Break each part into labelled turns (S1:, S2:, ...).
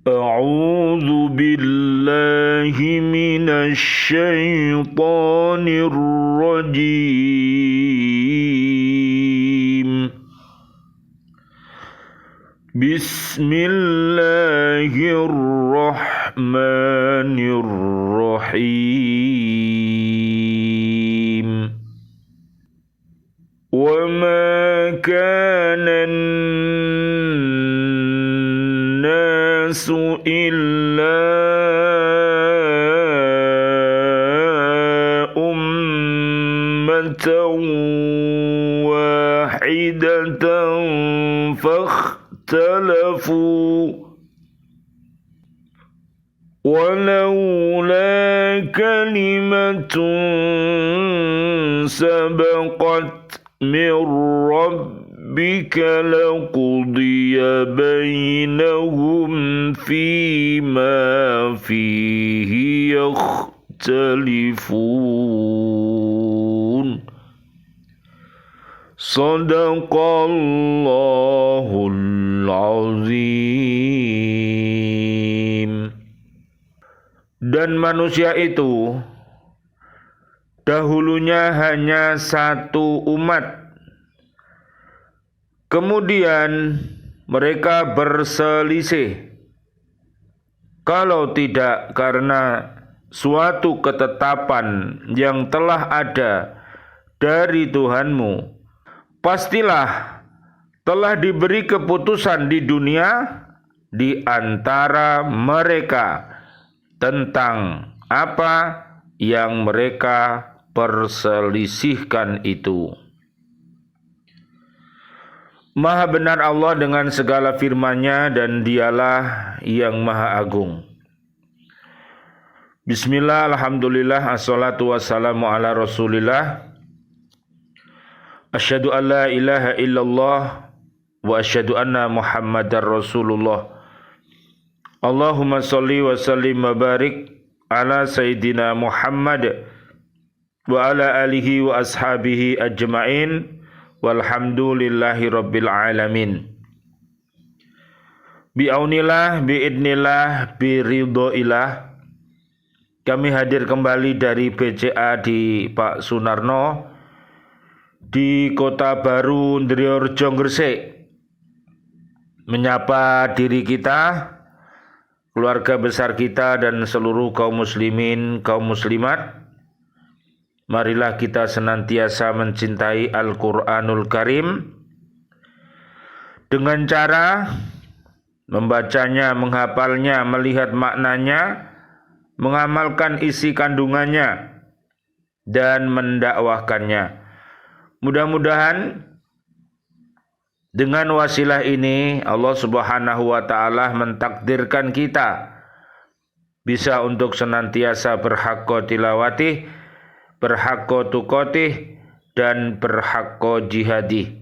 S1: أعوذ بالله من الشيطان الرجيم بسم الله الرحمن الرحيم وما كان الناس إلا أمة واحدة فاختلفوا ولولا كلمة سبقت من ربك لقضي بينهم فيما فيه يختلفون Sadaqallahul azim. Dan manusia itu dahulunya hanya satu umat. Kemudian mereka berselisih. Kalau tidak karena suatu ketetapan yang telah ada dari Tuhanmu, pastilah telah diberi keputusan di dunia di antara mereka tentang apa yang mereka perselisihkan itu. Maha benar Allah dengan segala firman-Nya dan Dialah yang Maha Agung. Bismillah, alhamdulillah, assalatu wassalamu ala Rasulillah. Asyhadu an la ilaha illallah wa asyhadu anna Muhammadar Rasulullah. Allahumma shalli wa sallim wa barik ala Sayyidina Muhammad wa ala alihi wa ashabihi ajma'in walhamdulillahi rabbil alamin. Bi'aunillah, bi'idnillah, biridhoillah. Kami hadir kembali dari BCA di Pak Sunarno di Kota Baru Ndriorjo Gresik, menyapa diri kita, keluarga besar kita dan seluruh kaum muslimin, kaum muslimat. Marilah kita senantiasa mencintai Al-Quranul Karim dengan cara membacanya, menghafalnya, melihat maknanya, mengamalkan isi kandungannya, dan mendakwahkannya. Mudah-mudahan dengan wasilah ini Allah Subhanahu wa taala mentakdirkan kita bisa untuk senantiasa berhaqqa tilawatih, berhaqqa tuqatih, dan berhaqqa jihadih.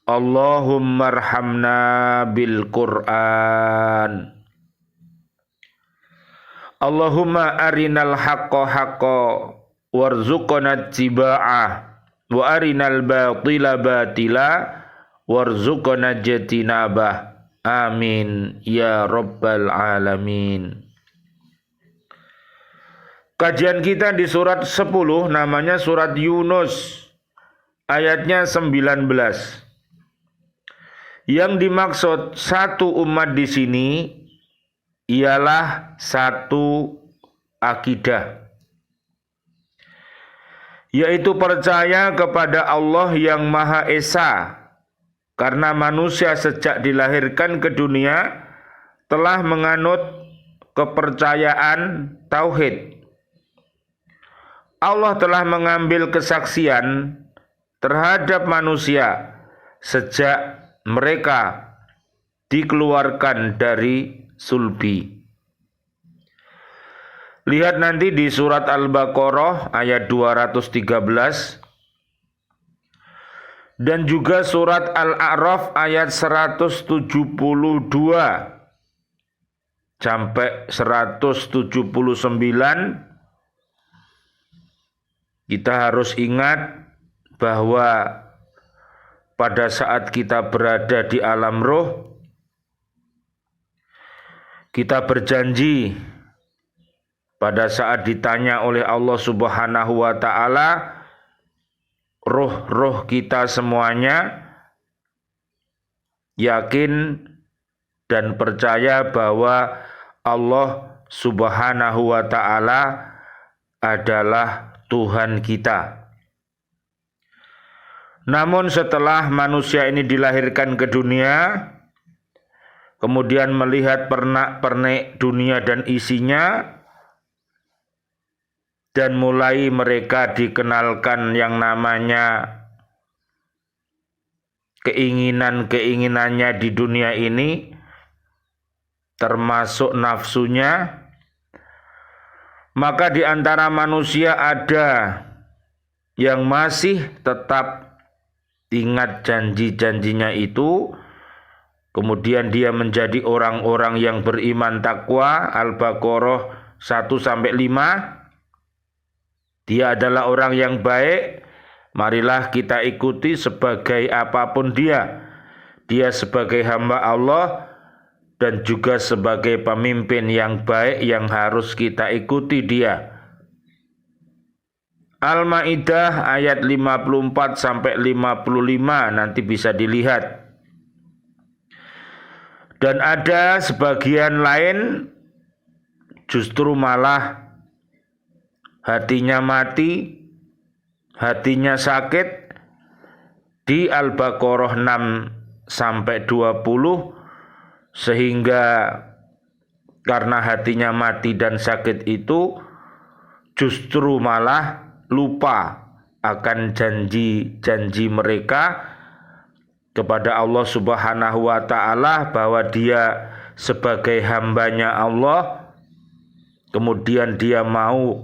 S1: Allahumma arhamna bil Qur'an. Allahumma arinal haqqa haqqa warzuqna ittiba'ah wa arinal batila batila warzuqna jatinabah. Amin ya rabbal alamin. Kajian kita di surat 10, namanya surat Yunus, ayatnya 19. Yang dimaksud satu umat di sini ialah satu akidah, yaitu percaya kepada Allah yang Maha Esa, karena manusia sejak dilahirkan ke dunia telah menganut kepercayaan tauhid. Allah telah mengambil kesaksian terhadap manusia sejak mereka dikeluarkan dari sulbi. Lihat nanti di surat Al-Baqarah ayat 213 dan juga surat Al-A'raf ayat 172 sampai 179. Kita harus ingat bahwa pada saat kita berada di alam roh, kita berjanji pada saat ditanya oleh Allah Subhanahu wa taala, roh-roh kita semuanya yakin dan percaya bahwa Allah Subhanahu wa taala adalah Tuhan kita. Namun setelah manusia ini dilahirkan ke dunia, kemudian melihat pernak-pernik dunia dan isinya, dan mulai mereka dikenalkan yang namanya keinginan-keinginannya di dunia ini, termasuk nafsunya, maka di antara manusia ada yang masih tetap ingat janji-janjinya itu, kemudian dia menjadi orang-orang yang beriman takwa. Al-Baqarah 1-5. Dia adalah orang yang baik, marilah kita ikuti sebagai apapun dia. Dia sebagai hamba Allah dan juga sebagai pemimpin yang baik yang harus kita ikuti dia. Al-Maidah ayat 54-55 nanti bisa dilihat. Dan ada sebagian lain justru malah hatinya mati, hatinya sakit. Di Al-Baqarah 6-20, sehingga karena hatinya mati dan sakit itu justru malah lupa akan janji-janji mereka kepada Allah Subhanahu wa taala bahwa dia sebagai hambanya Allah, kemudian dia mau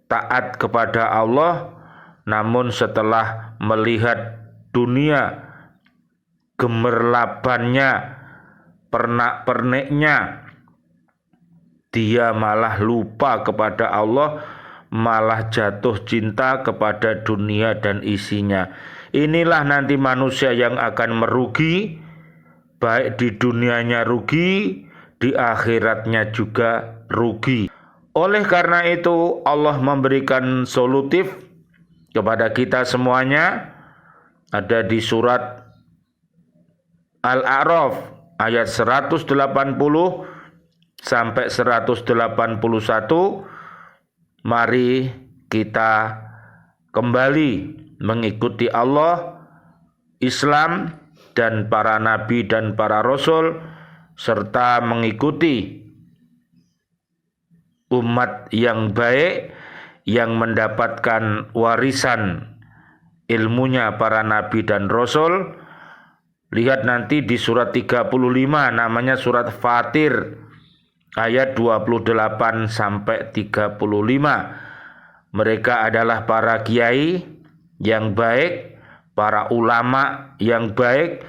S1: taat kepada Allah, namun setelah melihat dunia, gemerlabannya, pernak-perniknya, dia malah lupa kepada Allah, malah jatuh cinta kepada dunia dan isinya. Inilah nanti manusia yang akan merugi, baik di dunianya rugi, di akhiratnya juga rugi. Oleh karena itu Allah memberikan solutif kepada kita semuanya. Ada di surat Al-A'raf ayat 180-181. Mari kita kembali mengikuti Allah, Islam, dan para nabi dan para rasul, serta mengikuti umat yang baik yang mendapatkan warisan ilmunya para nabi dan rasul. Lihat nanti di surat 35, namanya surat Fatir, ayat 28-35. Mereka adalah para kiai yang baik, para ulama yang baik,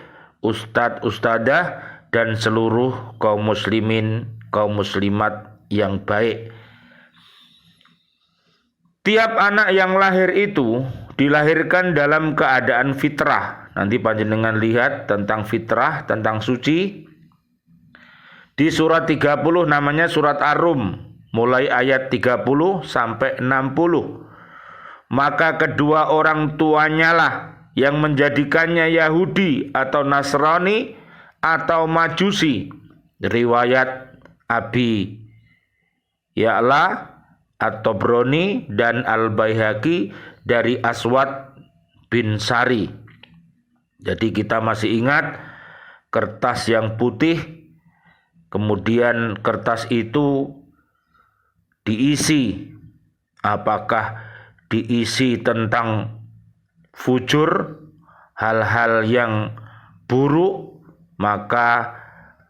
S1: ustadz, ustadzah, dan seluruh kaum muslimin, kaum muslimat yang baik. Tiap anak yang lahir itu dilahirkan dalam keadaan fitrah. Nanti panjenengan lihat tentang fitrah, tentang suci. Di surat 30 namanya surat Ar-Rum, mulai ayat 30-60. Maka kedua orang tuanya lah yang menjadikannya Yahudi atau Nasrani atau Majusi. Riwayat Abi Ya'la At-Tabrani dan Al-Baihaqi dari Aswad bin Sari. Jadi kita masih ingat kertas yang putih, kemudian kertas itu diisi, apakah diisi tentang fujur, hal-hal yang buruk, maka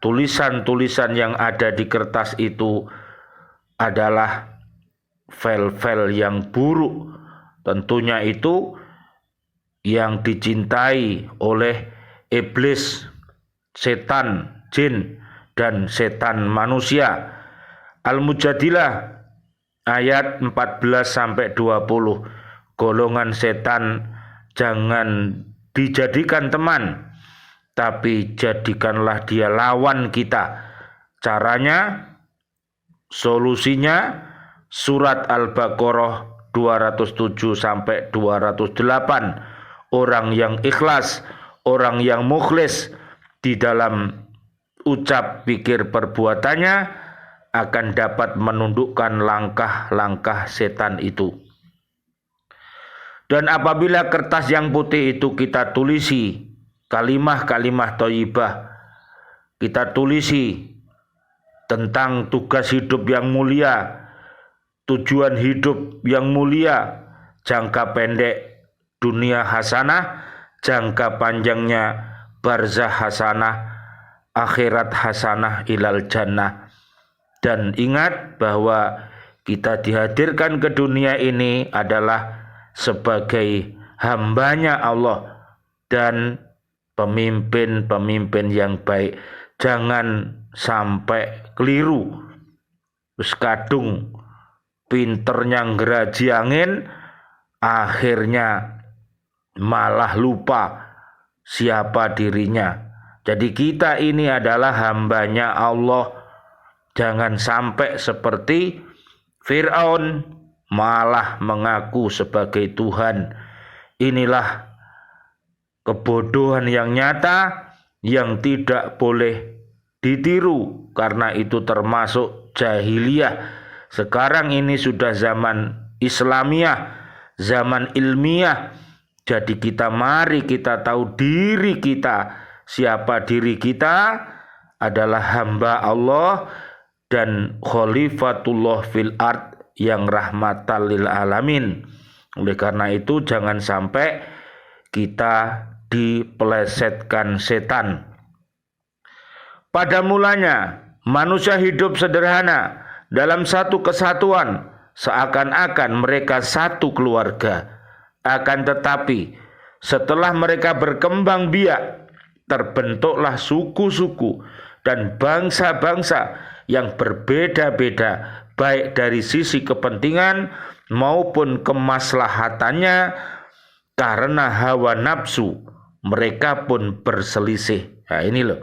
S1: tulisan-tulisan yang ada di kertas itu adalah file-file yang buruk. Tentunya itu yang dicintai oleh iblis, setan, jin, dan setan manusia. Al-Mujadilah ayat 14-20. Golongan setan jangan dijadikan teman, tapi jadikanlah dia lawan kita. Caranya, solusinya surat Al-Baqarah 207 sampai 208. Orang yang ikhlas, orang yang mukhlis di dalam ucap, pikir, perbuatannya akan dapat menundukkan langkah-langkah setan itu. Dan apabila kertas yang putih itu kita tulisi kalimah-kalimah thayyibah, kita tulisi tentang tugas hidup yang mulia, tujuan hidup yang mulia, jangka pendek dunia hasanah, jangka panjangnya barzah hasanah, akhirat hasanah ilal jannah. Dan ingat bahwa kita dihadirkan ke dunia ini adalah sebagai hambanya Allah dan pemimpin-pemimpin yang baik. Jangan sampai keliru, terus kadung pinternya ngeraji angin, akhirnya malah lupa siapa dirinya. Jadi kita ini adalah hambanya Allah. Jangan sampai seperti Fir'aun malah mengaku sebagai Tuhan. Inilah kebodohan yang nyata yang tidak boleh ditiru, karena itu termasuk jahiliyah. Sekarang ini sudah zaman Islamiyah, zaman ilmiah. Jadi mari kita tahu diri kita. Siapa diri kita? Adalah hamba Allah dan khalifatullah fil ard yang rahmatan lil alamin. Oleh karena itu jangan sampai kita dipelesetkan setan. Pada mulanya manusia hidup sederhana dalam satu kesatuan, seakan-akan mereka satu keluarga. Akan tetapi setelah mereka berkembang biak, terbentuklah suku-suku dan bangsa-bangsa yang berbeda-beda, baik dari sisi kepentingan maupun kemaslahatannya. Karena hawa nafsu mereka pun berselisih. Nah ini loh.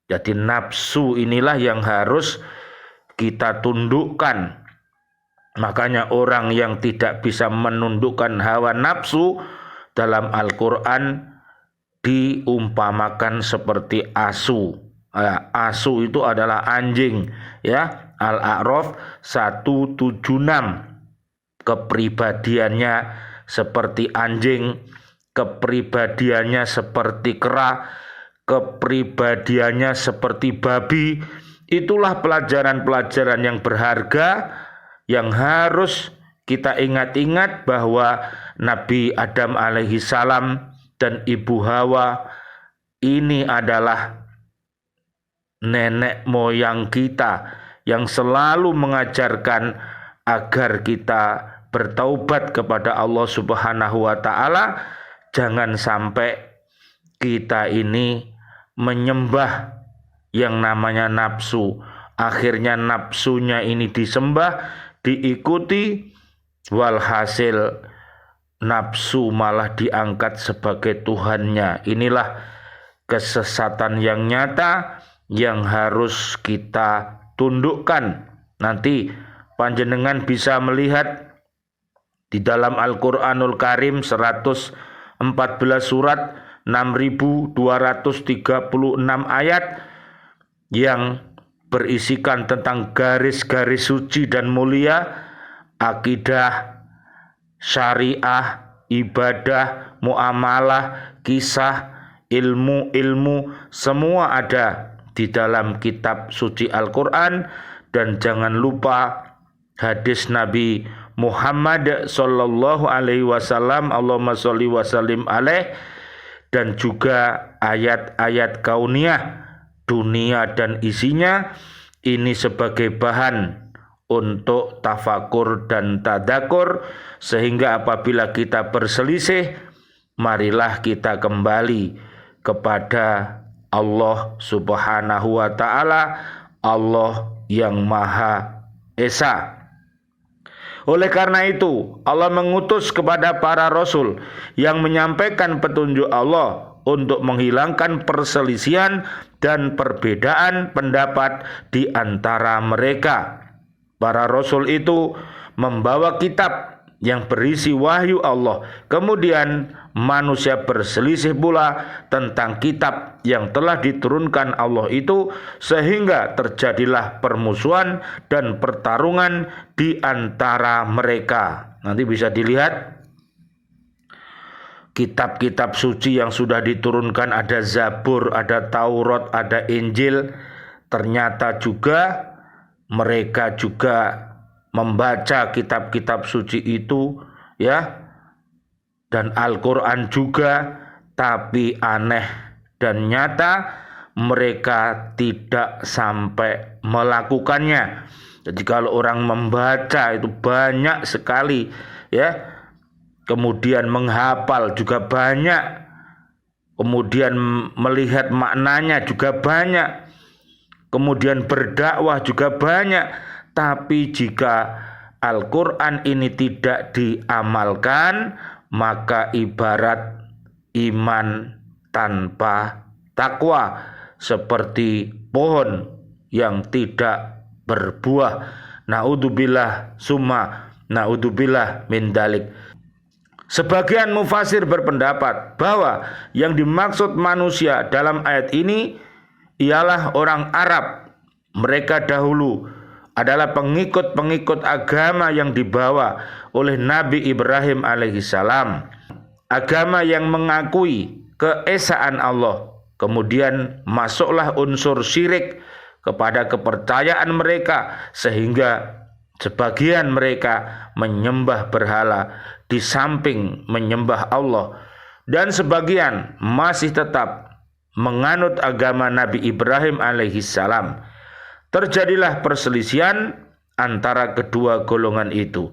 S1: Jadi nafsu inilah yang harus kita tundukkan. Makanya orang yang tidak bisa menundukkan hawa nafsu dalam Al-Quran diumpamakan seperti asu. Asu itu adalah anjing, ya. Al-A'raf 176. Kepribadiannya seperti anjing, kepribadiannya seperti kera, kepribadiannya seperti babi. Itulah pelajaran-pelajaran yang berharga yang harus kita ingat-ingat, bahwa Nabi Adam alaihi salam dan Ibu Hawa ini adalah nenek moyang kita yang selalu mengajarkan agar kita bertaubat kepada Allah Subhanahu wa taala. Jangan sampai kita ini menyembah yang namanya nafsu. Akhirnya nafsunya ini disembah, diikuti, walhasil nafsu malah diangkat sebagai Tuhannya. Inilah kesesatan yang nyata yang harus kita tundukkan. Nanti panjenengan bisa melihat di dalam Al-Quranul Karim 114 surat, 6.236 ayat yang berisikan tentang garis-garis suci dan mulia, akidah, syariah, ibadah, muamalah, kisah, ilmu-ilmu, semua ada di dalam kitab suci Al-Quran. Dan jangan lupa hadis Nabi Muhammad sallallahu alaihi wasallam, Allahumma sholli wa sallim alaih, dan juga ayat-ayat kauniyah, dunia dan isinya, ini sebagai bahan untuk tafakur dan tadakur, sehingga apabila kita berselisih, marilah kita kembali kepada Allah Subhanahu wa ta'ala, Allah yang Maha Esa. Oleh karena itu Allah mengutus kepada para rasul yang menyampaikan petunjuk Allah untuk menghilangkan perselisihan dan perbedaan pendapat di antara mereka. Para rasul itu membawa kitab yang berisi wahyu Allah. Kemudian manusia berselisih pula tentang kitab yang telah diturunkan Allah itu, sehingga terjadilah permusuhan dan pertarungan di antara mereka. Nanti bisa dilihat kitab-kitab suci yang sudah diturunkan, ada Zabur, ada Taurat, ada Injil. Ternyata juga mereka juga membaca kitab-kitab suci itu, ya, dan Al-Quran juga, tapi aneh dan nyata mereka tidak sampai melakukannya. Jadi kalau orang membaca itu banyak sekali, ya, kemudian menghafal juga banyak, kemudian melihat maknanya juga banyak, kemudian berdakwah juga banyak. Tapi jika Al-Quran ini tidak diamalkan, maka ibarat iman tanpa takwa, seperti pohon yang tidak berbuah. Naudzubillah summa naudzubillah min dalik. Sebagian mufasir berpendapat bahwa yang dimaksud manusia dalam ayat ini ialah orang Arab. Mereka dahulu adalah pengikut-pengikut agama yang dibawa oleh Nabi Ibrahim alaihissalam. Agama yang mengakui keesaan Allah. Kemudian masuklah unsur syirik kepada kepercayaan mereka, sehingga sebagian mereka menyembah berhala di samping menyembah Allah, dan sebagian masih tetap menganut agama Nabi Ibrahim alaihissalam. Terjadilah perselisihan antara kedua golongan itu.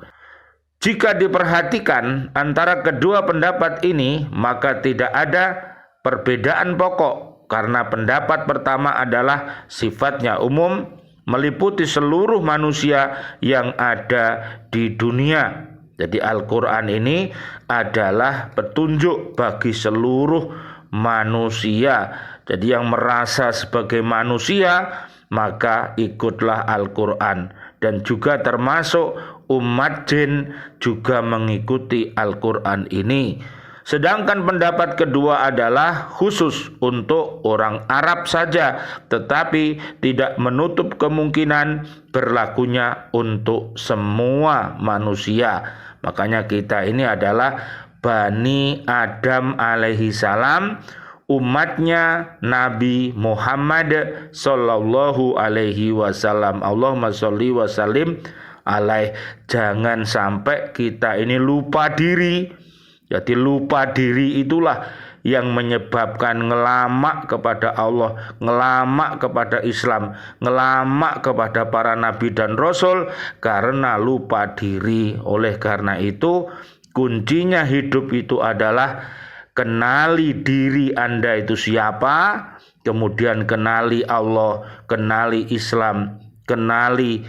S1: Jika diperhatikan antara kedua pendapat ini, maka tidak ada perbedaan pokok, karena pendapat pertama adalah sifatnya umum, meliputi seluruh manusia yang ada di dunia. Jadi Al-Quran ini adalah petunjuk bagi seluruh manusia. Jadi yang merasa sebagai manusia, maka ikutlah Al-Quran. Dan juga termasuk umat jin juga mengikuti Al-Quran ini. Sedangkan pendapat kedua adalah khusus untuk orang Arab saja, tetapi tidak menutup kemungkinan berlakunya untuk semua manusia. Makanya kita ini adalah Bani Adam alaihi salam, umatnya Nabi Muhammad sallallahu alaihi wasallam. Allahumma sholli wa sallim alaih. Jangan sampai kita ini lupa diri. Jadi lupa diri itulah yang menyebabkan ngelamak kepada Allah, ngelamak kepada Islam, ngelamak kepada para nabi dan rasul, karena lupa diri. Oleh karena itu, kuncinya hidup itu adalah kenali diri Anda itu siapa, kemudian kenali Allah, kenali Islam, kenali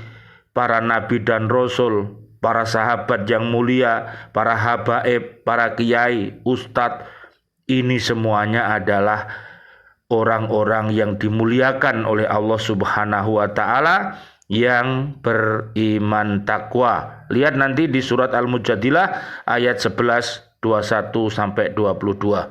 S1: para nabi dan rasul, para sahabat yang mulia, para habaib, para kiai, ustadz. Ini semuanya adalah orang-orang yang dimuliakan oleh Allah Subhanahu wa taala, yang beriman takwa. Lihat nanti di surat Al-Mujadilah ayat 11 21 sampai 22.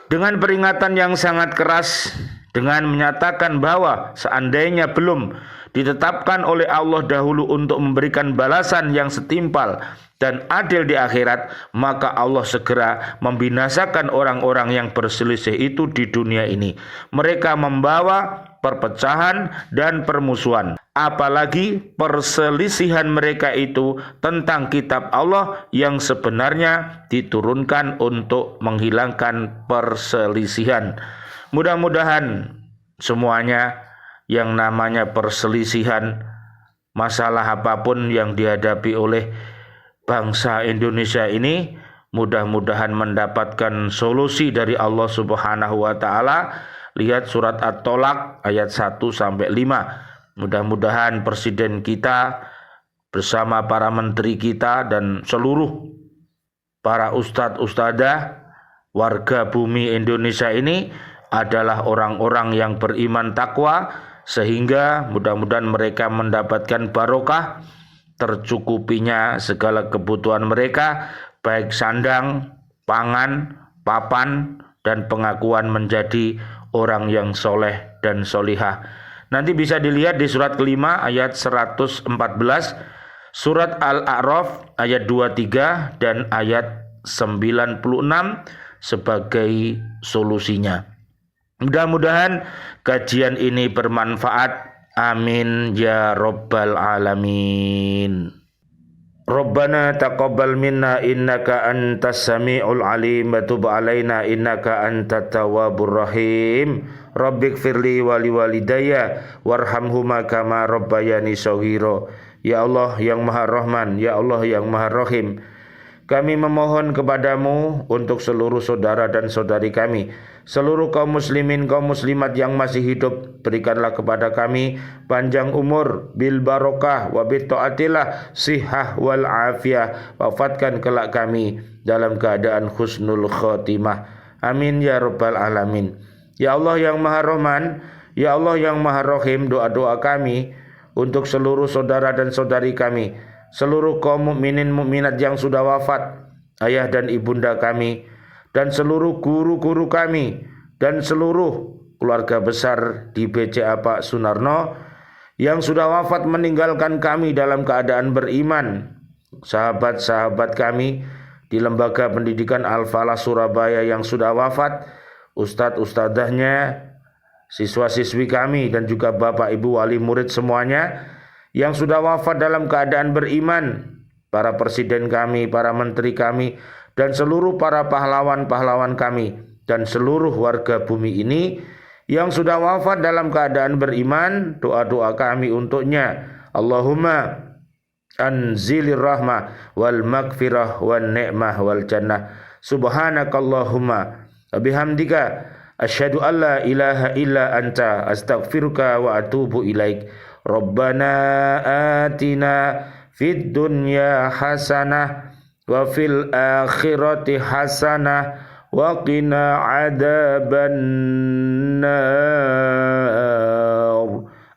S1: Dengan peringatan yang sangat keras, dengan menyatakan bahwa seandainya belum ditetapkan oleh Allah dahulu untuk memberikan balasan yang setimpal dan adil di akhirat, maka Allah segera membinasakan orang-orang yang berselisih itu di dunia ini. Mereka membawa perpecahan dan permusuhan. Apalagi perselisihan mereka itu tentang kitab Allah yang sebenarnya diturunkan untuk menghilangkan perselisihan. Mudah-mudahan semuanya yang namanya perselisihan, masalah apapun yang dihadapi oleh bangsa Indonesia ini, mudah-mudahan mendapatkan solusi dari Allah Subhanahu wa taala. Lihat surat At-Tolak ayat 1 sampai 5. Mudah-mudahan presiden kita bersama para menteri kita dan seluruh para ustadz ustadzah warga bumi Indonesia ini adalah orang-orang yang beriman takwa, sehingga mudah-mudahan mereka mendapatkan barokah, tercukupinya segala kebutuhan mereka, baik sandang, pangan, papan, dan pengakuan menjadi orang yang soleh dan solihah. Nanti bisa dilihat di surat kelima ayat 114, surat Al-A'raf ayat 23 dan ayat 96 sebagai solusinya. Mudah-mudahan kajian ini bermanfaat. Amin ya rabbal alamin. Rabbana taqabbal minna innaka antas samiul alim wa tub alaina innaka antat tawwabur rahim. Rabbighfirli wa liwalidayya warhamhuma kama rabbayani shaghira. Ya Allah yang Maha Rahman, ya Allah yang Maha Rahim, kami memohon kepadamu untuk seluruh saudara dan saudari kami, seluruh kaum muslimin, kaum muslimat yang masih hidup. Berikanlah kepada kami panjang umur, bil barokah, wa bit taatillah, sihah wal afiyah. Wafatkan kelak kami dalam keadaan husnul khotimah. Amin ya rabbal alamin. Ya Allah yang Maha Rahman, ya Allah yang Maha Rahim, doa-doa kami untuk seluruh saudara dan saudari kami, seluruh kaum mukminin mukminat yang sudah wafat, ayah dan ibunda kami, dan seluruh guru-guru kami, dan seluruh keluarga besar di BCA Pak Sunarno yang sudah wafat meninggalkan kami dalam keadaan beriman, sahabat-sahabat kami di Lembaga Pendidikan Al-Falah Surabaya yang sudah wafat, ustadz-ustadzahnya, siswa-siswi kami, dan juga bapak ibu wali murid semuanya yang sudah wafat dalam keadaan beriman, para presiden kami, para menteri kami, dan seluruh para pahlawan-pahlawan kami, dan seluruh warga bumi ini yang sudah wafat dalam keadaan beriman. Doa-doa kami untuknya, Allahumma anzilir rahmah wal magfirah wal ni'mah wal jannah. Subhanakallahumma wa bihamdika asyhadu an la ilaha illa anta astaghfiruka wa atubu ilaik. Rabbana atina fid dunya hasanah wa fil akhirati hasanah wa qina adzaban nar.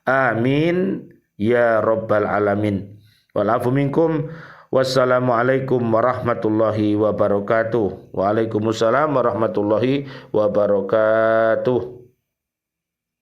S1: Amin ya rabbal alamin. Wal afu minkum. Wassalamualaikum warahmatullahi wabarakatuh. Waalaikumsalam warahmatullahi wabarakatuh.